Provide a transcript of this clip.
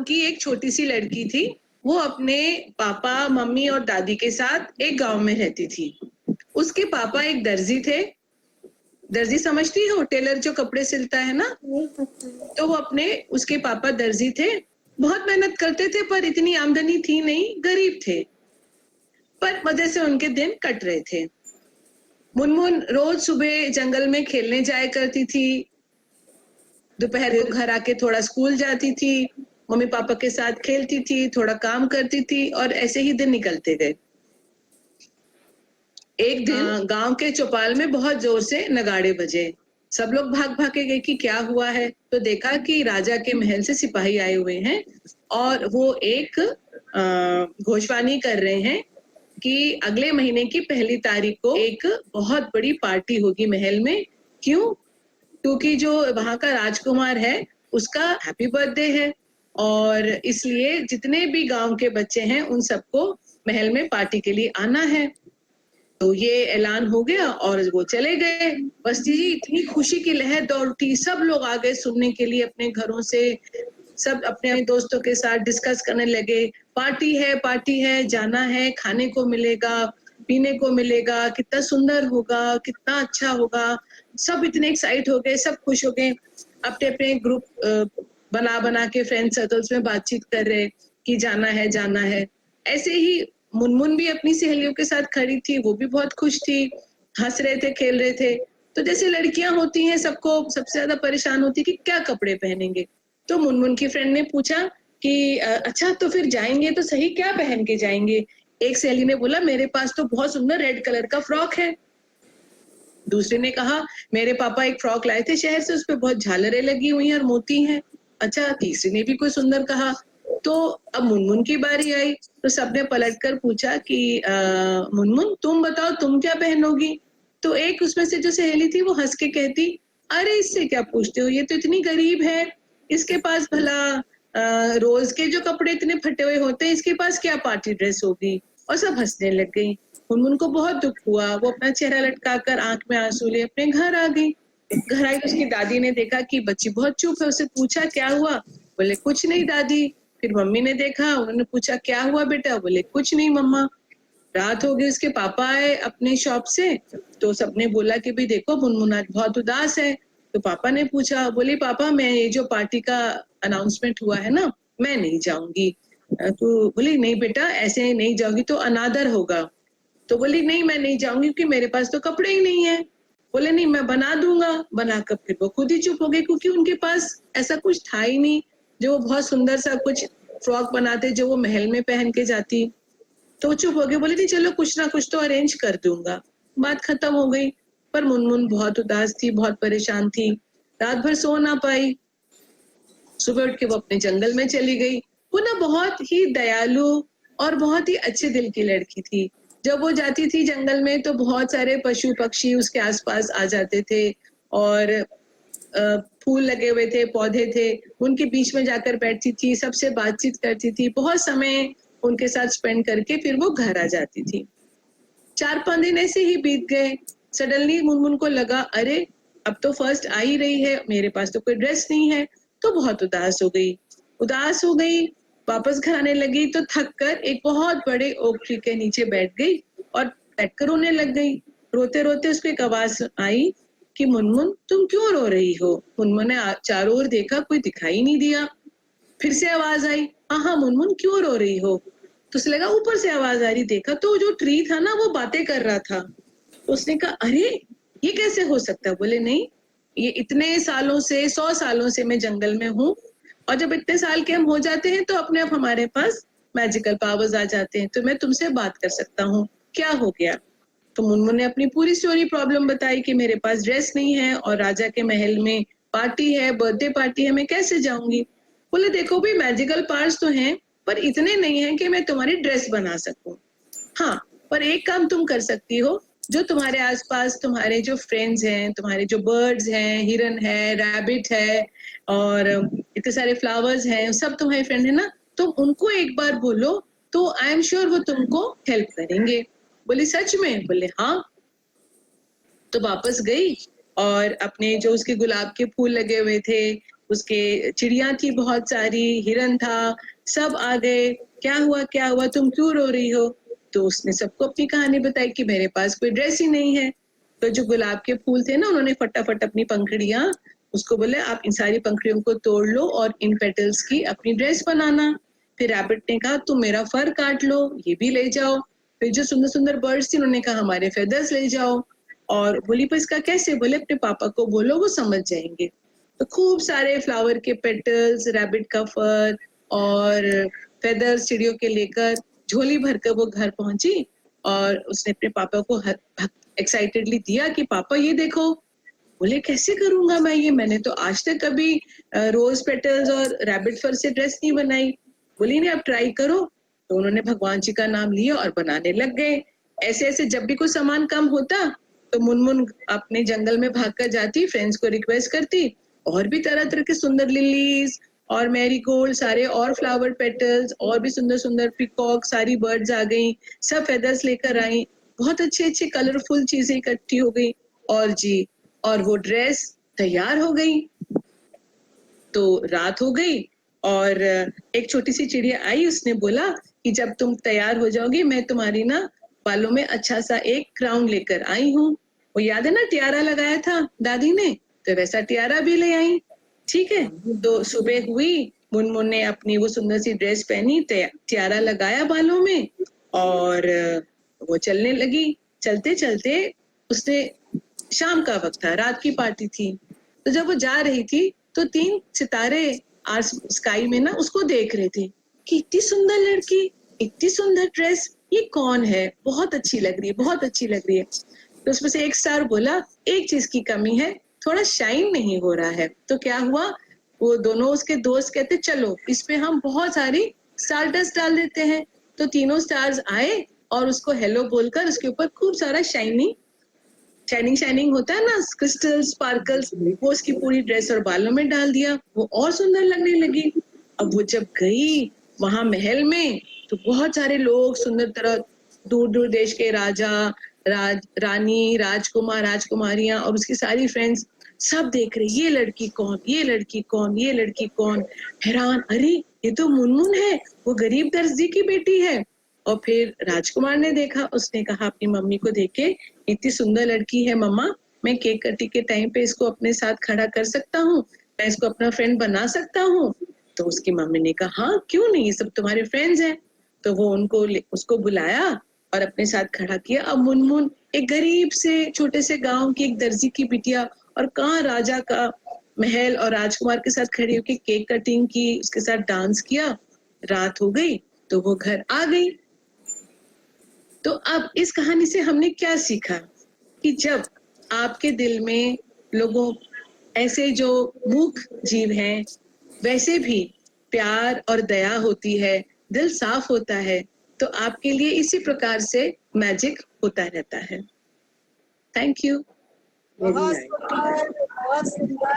की एक छोटी सी लड़की थी। वो अपने पापा, मम्मी और दादी के साथ एक गांव में रहती थी। उसके पापा एक दर्जी थे। दर्जी समझती हो, टेलर जो कपड़े सिलता है ना, तो वो उसके पापा दर्जी थे। बहुत मेहनत करते थे पर इतनी आमदनी थी नहीं, गरीब थे। पर मजे से उनके दिन कट रहे थे। मुनमुन रोज सुबह जंगल में खेलने जाया करती थी। दोपहर को घर आके थोड़ा स्कूल जाती थी, मम्मी पापा के साथ खेलती थी, थोड़ा काम करती थी और ऐसे ही दिन निकलते गए। एक दिन गांव के चौपाल में बहुत जोर से नगाड़े बजे। सब लोग भाग भाग के गए कि क्या हुआ है। तो देखा कि राजा के महल से सिपाही आए हुए हैं और वो एक घोषवाणी कर रहे हैं कि अगले महीने की 1 तारीख को एक बहुत बड़ी पार्टी होगी महल में। क्यों? क्योंकि जो वहां का राजकुमार है उसका हैप्पी बर्थडे है और इसलिए जितने भी गांव के बच्चे हैं उन सबको महल में पार्टी के लिए आना है। तो ये ऐलान हो गया और वो चले गए। बस जी इतनी खुशी की लहर दौड़ उठी, सब लोग आ गए सुनने के लिए अपने घरों से। सब अपने दोस्तों के साथ डिस्कस करने लगे, पार्टी है, जाना है, खाने को मिलेगा, पीने को मिलेगा, कितना सुंदर होगा, कितना अच्छा होगा। सब इतने एक्साइट हो गए, सब खुश हो गए। अपने अपने ग्रुप बना बना के फ्रेंड सर्कल्स में बातचीत कर रहे कि जाना है। ऐसे ही मुनमुन भी अपनी सहेलियों के साथ खड़ी थी, वो भी बहुत खुश थी, हंस रहे थे, खेल रहे थे। तो जैसे लड़कियां होती हैं, सबको सबसे ज्यादा परेशान होती कि क्या कपड़े पहनेंगे। तो मुनमुन की फ्रेंड ने पूछा कि अच्छा तो फिर जाएंगे तो सही, क्या पहन के जाएंगे। एक सहेली ने बोला मेरे पास तो बहुत सुंदर रेड कलर का फ्रॉक है। दूसरे ने कहा मेरे पापा एक फ्रॉक लाए थे शहर से, उस पर बहुत झालरें लगी हुई हैं और मोती हैं। अच्छा, तीसरी ने भी कोई सुंदर कहा। तो अब मुनमुन की बारी आई तो सबने पलटकर पूछा कि मुनमुन तुम बताओ तुम क्या पहनोगी। तो एक उसमें से जो सहेली थी वो हंस के कहती अरे इससे क्या पूछते हो, ये तो इतनी गरीब है, इसके पास भला रोज के जो कपड़े इतने फटे हुए होते हैं, इसके पास क्या पार्टी ड्रेस होगी। और सब हंसने लग गई। मुनमुन को बहुत दुख हुआ, वो अपना चेहरा लटकाकर आंख में आंसू लिए अपने घर आ गई। घर आई तो उसकी दादी ने देखा कि बच्ची बहुत चुप है, उससे पूछा क्या हुआ। बोले कुछ नहीं दादी। फिर मम्मी ने देखा, उन्होंने पूछा क्या हुआ बेटा। बोले कुछ नहीं मम्मा। रात हो गई, उसके पापा आए अपने शॉप से तो सबने बोला कि भाई देखो मुनमुन आज बहुत उदास है। तो पापा ने पूछा, बोली पापा मैं ये जो पार्टी का अनाउंसमेंट हुआ है ना, मैं नहीं जाऊंगी। तो बोली नहीं बेटा ऐसे नहीं जाओगी तो अनादर होगा। तो बोली नहीं मैं नहीं जाऊंगी क्योंकि मेरे पास तो कपड़े ही नहीं है। बोले नहीं मैं बना दूंगा। बनाकर फिर वो खुद ही चुप हो गई क्योंकि उनके पास ऐसा कुछ था ही नहीं जो वो बहुत सुंदर सा कुछ फ्रॉक बनाते जो वो महल में पहन के जाती। तो चुप हो गई, बोली नहीं चलो कुछ ना कुछ तो अरेंज कर दूंगा। बात खत्म हो गई। पर मुनमुन बहुत उदास थी, बहुत परेशान थी, रात भर सो ना पाई। सुबह उठ के वो अपने जंगल में चली गई। वो ना बहुत ही दयालु और बहुत ही अच्छे दिल की लड़की थी। जब वो जाती थी जंगल में तो बहुत सारे पशु पक्षी उसके आसपास आ जाते थे और फूल लगे हुए थे, पौधे थे, उनके बीच में जाकर बैठती थी, सबसे बातचीत करती थी, बहुत समय उनके साथ स्पेंड करके फिर वो घर आ जाती थी। 4-5 दिन ऐसे ही बीत गए। सडनली मुनमुन को लगा अरे अब तो फर्स्ट आ ही रही है, मेरे पास तो कोई ड्रेस नहीं है। तो बहुत उदास हो गई। वापस घर आने लगी तो थक कर एक बहुत बड़े ओक ट्री के नीचे बैठ गई और बैठकर रोने लग गई। रोते रोते उसको एक आवाज आई कि मुनमुन तुम क्यों रो रही हो। मुनमुन ने चारों ओर देखा, कोई दिखाई नहीं दिया। फिर से आवाज आई, हाँ मुनमुन क्यों रो रही हो। तो उसे लगा ऊपर से आवाज आ रही, देखा तो जो ट्री था ना वो बातें कर रहा था। तो उसने कहा अरे ये कैसे हो सकता है। बोले नहीं, ये इतने सालों से 100 सालों से मैं जंगल में हूँ और जब इतने साल के हम हो जाते हैं तो अपने आप हमारे पास मैजिकल पावर्स आ जाते हैं, तो मैं तुमसे बात कर सकता हूँ, क्या हो गया। तो मुनमुन ने अपनी पूरी स्टोरी प्रॉब्लम बताई कि मेरे पास ड्रेस नहीं है और राजा के महल में पार्टी है, बर्थडे पार्टी है, मैं कैसे जाऊंगी। बोले देखो भी मैजिकल पावर्स तो हैं पर इतने नहीं है कि मैं तुम्हारी ड्रेस बना सकूं। हाँ, पर एक काम तुम कर सकती हो, जो तुम्हारे आसपास तुम्हारे जो फ्रेंड्स हैं, तुम्हारे जो बर्ड्स हैं, हिरन है, रैबिट है और इतने सारे फ्लावर्स हैं, सब तुम्हारे फ्रेंड है ना, तुम उनको एक बार बोलो तो आई एम श्योर वो तुमको हेल्प करेंगे। बोली सच में। बोले हाँ। तो वापस गई और अपने जो उसके गुलाब के फूल लगे हुए थे, उसके चिड़िया थी बहुत सारी, हिरन था, सब आ गए, क्या हुआ, तुम क्यों रो रही हो? तो उसने सबको अपनी कहानी बताई कि मेरे पास कोई ड्रेस ही नहीं है। तो जो गुलाब के फूल थे ना, उन्होंने फटाफट अपनी पंखुड़ियां उसको बोले, आप इन सारी पंखुड़ियों को तोड़ लो और इन पेटल्स की अपनी ड्रेस बनाना। फिर रैबिट ने कहा, तुम मेरा फर काट लो, ये भी ले जाओ। फिर जो सुंदर सुंदर बर्ड्स थी, उन्होंने कहा हमारे फेदर्स ले जाओ। और बोली, पर इसका कैसे? बोले, अपने पापा को बोलो, वो समझ जाएंगे। तो खूब सारे फ्लावर के पेटल्स, रैबिट का फर और फेदर्स चिड़ियों के लेकर झोली भरकर वो घर पहुंची और उसने अपने पापा को एक्साइटेडली दिया कि पापा ये देखो। बोले, कैसे करूंगा मैं ये? मैंने तो आज तक कभी रोज पेटल्स और रैबिट फर से ड्रेस नहीं बनाई। बोली, नहीं, अब ट्राई करो। तो उन्होंने भगवान जी का नाम लिया और बनाने लग गए। ऐसे ऐसे जब भी कोई सामान कम होता तो मुनमुन अपने जंगल में भागकर जाती, फ्रेंड्स को रिक्वेस्ट करती, और भी तरह तरह के सुंदर लिलीज और मैरीगोल्ड, सारे और फ्लावर पेटल्स, और भी सुंदर सुंदर पिकॉक, सारी बर्ड्स आ गई, सब फेदर्स लेकर आई, बहुत अच्छे अच्छे कलरफुल चीजें इकट्ठी हो गई। और जी, और वो ड्रेस तैयार हो गई। तो रात हो गई और एक छोटी सी चिड़िया आई, उसने बोला कि जब तुम तैयार हो जाओगी, मैं तुम्हारी ना बालों में अच्छा सा एक क्राउन लेकर आई हूँ। वो याद है ना, टियारा लगाया था दादी ने, तो वैसा टियारा भी ले आई। ठीक है, तो सुबह हुई, मुनमुन ने अपनी वो सुंदर सी ड्रेस पहनी, टियारा लगाया बालों में और वो चलने लगी। चलते चलते उसने, शाम का वक्त था, रात की पार्टी थी, तो जब वो जा रही थी तो 3 सितारे स्काई में ना उसको देख रहे थे कि इतनी सुंदर लड़की, इतनी सुंदर ड्रेस, ये कौन है? बहुत अच्छी लग रही है, बहुत अच्छी लग रही है। तो उसमें से एक स्टार बोला, एक चीज की कमी है, थोड़ा शाइन नहीं हो रहा है। तो क्या हुआ, वो दोनों उसके दोस्त कहते, चलो इस पे हम बहुत सारी स्टार डस्ट डाल देते हैं। तो तीनों स्टार्स आए और उसको हेलो बोलकर उसके ऊपर खूब सारा शाइनिंग शाइनिंग होता है ना, क्रिस्टल स्पार्कल्स, वो उसकी पूरी ड्रेस और बालों में डाल दिया। वो और सुंदर लगने लगी। अब वो जब गई वहां महल में, तो बहुत सारे लोग, सुंदर तरह दूर दूर देश के राजा, रानी, राजकुमार, राजकुमारियां और उसकी सारी फ्रेंड्स सब देख रहे, ये लड़की कौन, ये लड़की कौन, ये लड़की कौन। हैरान, अरे ये तो मुनमुन है, वो गरीब दर्जी की बेटी है। और फिर राजकुमार ने देखा, उसने कहा अपनी मम्मी को देख के, इतनी सुंदर लड़की है मम्मा, मैं केक कटिंग के टाइम पे इसको अपने साथ खड़ा कर सकता हूँ, मैं इसको अपना फ्रेंड बना सकता हूँ। तो उसकी मम्मी ने कहा, हाँ क्यों नहीं, ये सब तुम्हारे फ्रेंड्स हैं। तो वो उसको बुलाया और अपने साथ खड़ा किया। अब मुनमुन एक गरीब से छोटे से गांव की एक दर्जी की बिटिया, और कहाँ राजा का महल और राजकुमार के साथ खड़ी होकर केक कटिंग की, उसके साथ डांस किया। रात हो गई तो वो घर आ गई। तो अब इस कहानी से हमने क्या सीखा कि जब आपके दिल में लोगों, ऐसे जो मूक जीव हैं, वैसे भी प्यार और दया होती है, दिल साफ होता है, तो आपके लिए इसी प्रकार से मैजिक होता रहता है। Thank you. बहुत सुंदर, बहुत सुंदर।